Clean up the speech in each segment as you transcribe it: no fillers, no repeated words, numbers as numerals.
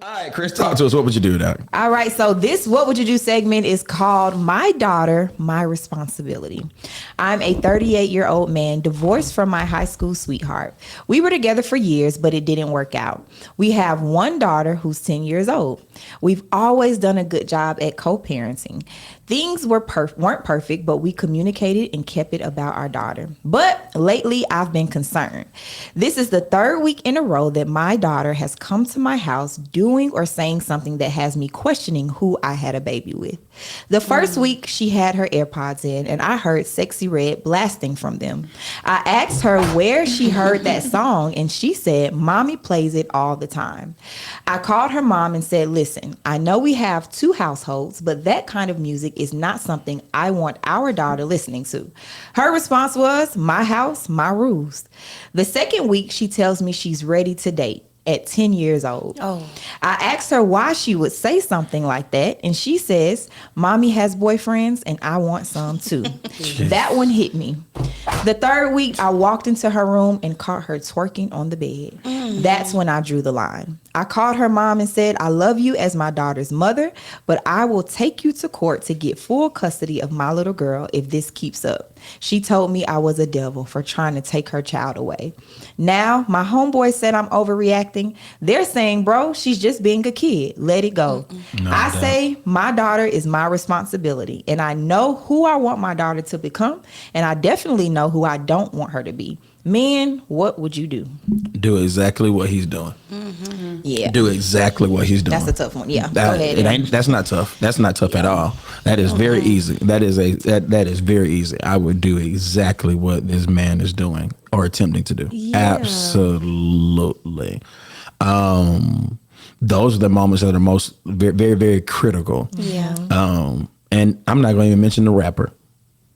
All right, Chris, talk to us. What would you do, Doc? All right, so this What Would You Do segment is called My Daughter, My Responsibility. I'm a 38-year-old man divorced from my high school sweetheart. We were together for years, but it didn't work out. We have one daughter who's 10 years old. We've always done a good job at co-parenting. Things weren't perfect, but we communicated and kept it about our daughter. But lately, I've been concerned. This is the third week in a row that my daughter has come to my house doing or saying something that has me questioning who I had a baby with. The first week, she had her AirPods in, and I heard Sexy Red blasting from them. I asked her where she heard that song, and she said, Mommy plays it all the time. I called her mom and said, listen, I know we have two households, but that kind of music is not something I want our daughter listening to. Her response was, my house, my rules. The second week, she tells me she's ready to date at 10 years old. I asked her why she would say something like that, and she says, Mommy has boyfriends and I want some too. That one hit me. The third week, I walked into her room and caught her twerking on the bed. That's when I drew the line. I called her mom and said, I love you as my daughter's mother, but I will take you to court to get full custody of my little girl if this keeps up. She told me I was a devil for trying to take her child away. Now, my homeboys said I'm overreacting. They're saying, bro, she's just being a kid. Let it go. I say my daughter is my responsibility, and I know who I want my daughter to become, and I definitely know who I don't want her to be. Men, what would you do? Do exactly what he's doing. Yeah. Do exactly what he's doing. That's a tough one. Yeah. Go ahead. That's not tough. That's not tough at all. That is very easy. That is very easy. I would do exactly what this man is doing or attempting to do. Yeah. Absolutely. Those are the moments that are most very, very, very critical. Yeah. And I'm not going to even mention the rapper.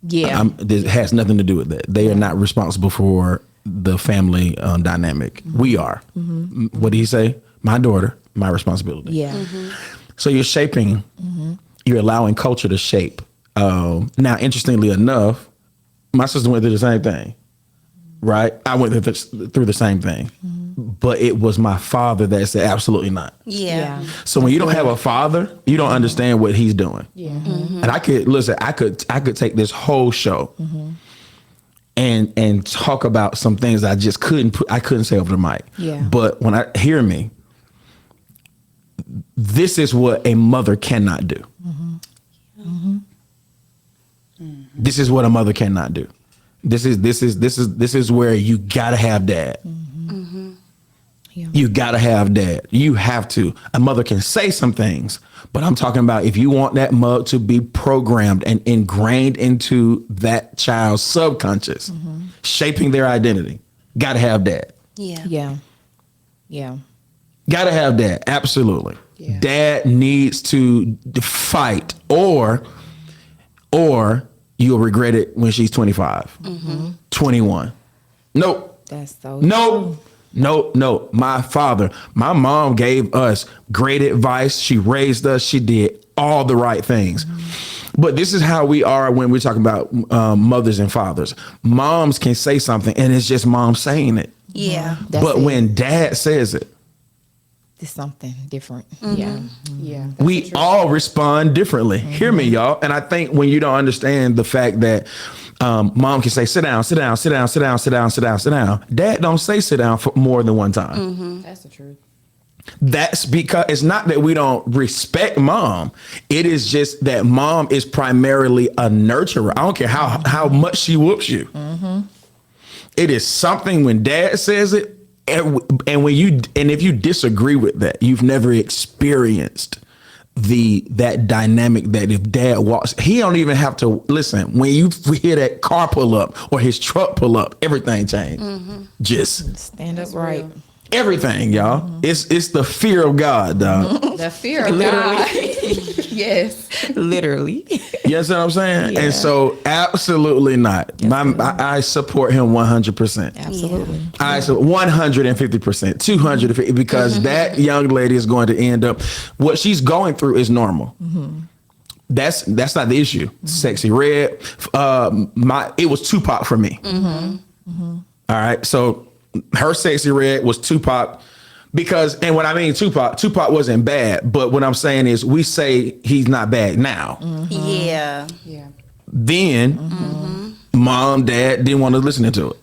Yeah. This has nothing to do with that. They are not responsible for the family dynamic. We are. What did he say? My daughter, my responsibility. Yeah. So you're shaping, you're allowing culture to shape. Now, interestingly enough, my sister went through the same thing, right? I went through the same thing. But it was my father that said, absolutely not. Yeah. So when you don't have a father, you don't understand what he's doing. Yeah. And I could take this whole show and talk about some things I just couldn't say over the mic. Yeah. But when I hear me, this is what a mother cannot do. This is what a mother cannot do. This is where you gotta have dad. Yeah. You gotta have dad. You have to. A mother can say some things, but I'm talking about if you want that mug to be programmed and ingrained into that child's subconscious, shaping their identity, gotta have dad. Yeah. Yeah. Yeah. Gotta have dad. Absolutely. Yeah. Dad needs to fight or you'll regret it when she's 25, 21. Nope. That's so Nope. true. No. My mom gave us great advice. She raised us. She did all the right things. But this is how we are when we're talking about mothers and fathers. Moms can say something and it's just mom saying it. Yeah. But when dad says it, it's something different. Yeah. Yeah. we all respond differently. Hear me, y'all. And I think when you don't understand the fact that mom can say, sit down. Dad don't say sit down for more than one time. That's the truth. That's because it's not that we don't respect mom. It is just that mom is primarily a nurturer. I don't care how much she whoops you. It is something when dad says it, and if you disagree with that, you've never experienced that dynamic that if dad walks, he don't even have to listen. When you hear that car pull up or his truck pull up, everything changed. Just Stand up right. everything, y'all. It's the fear of God, dog. The fear of God. Yes. Literally. You understand what I'm saying? Yeah. And so absolutely not. I support him 100%. Absolutely. I so 150%, 250, because that young lady is going to end up, what she's going through is normal. That's not the issue. Sexy Red, it was Tupac for me. All right, so her Sexy Red was Tupac. Because, and what I mean, Tupac wasn't bad, but what I'm saying is we say he's not bad now. Yeah. Then mom, dad didn't want to listen to it.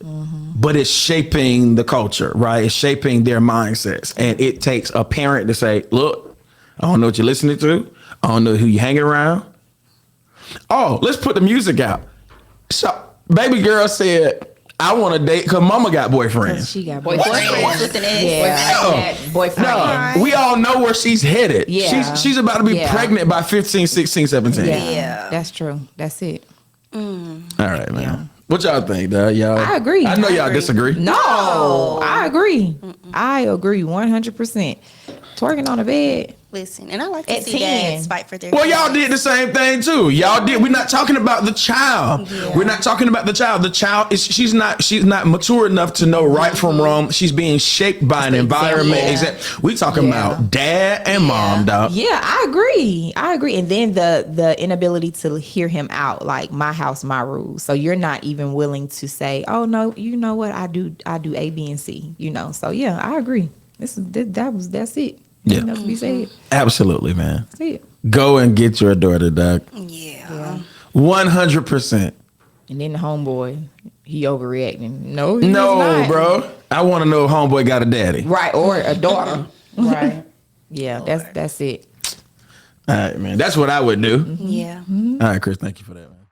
But it's shaping the culture, right? It's shaping their mindsets. And it takes a parent to say, look, I don't know what you're listening to. I don't know who you're hanging around. Oh, let's put the music out. So baby girl said, I want to date because mama got boyfriends. She got Boyfriend. boyfriends. With an S. Yeah. Boyfriend. No, we all know where she's headed. Yeah. She's about to be Yeah. pregnant by 15, 16, 17. Yeah. That's true. That's it. All right, man. What y'all think, dog? Y'all, I agree. I know I y'all agree. disagree. No, I agree. I agree 100%. Twerking on the bed. Listen, and I like to At see 10. dads fight for their Well, kids. y'all did the same thing too. Y'all did. We're not talking about the child. Yeah. We're not talking about the child. The child is she's not mature enough to know right from wrong. She's being shaped by an environment. Yeah. We talking about dad and mom, dog. Yeah, I agree. And then the inability to hear him out, like my house, my rules. So you're not even willing to say, oh no, you know what? I do A, B, and C. So yeah, I agree. That's it. Yeah. Nothing to be said. Absolutely, man. That's it. Go and get your daughter, dog. Yeah. 100%. And then the homeboy, he overreacting. No, he's No, not. bro. I want to know if homeboy got a daddy. Right, or a daughter. Right. Yeah, that's it. All right, man. That's what I would do. Yeah. All right, Chris. Thank you for that, man.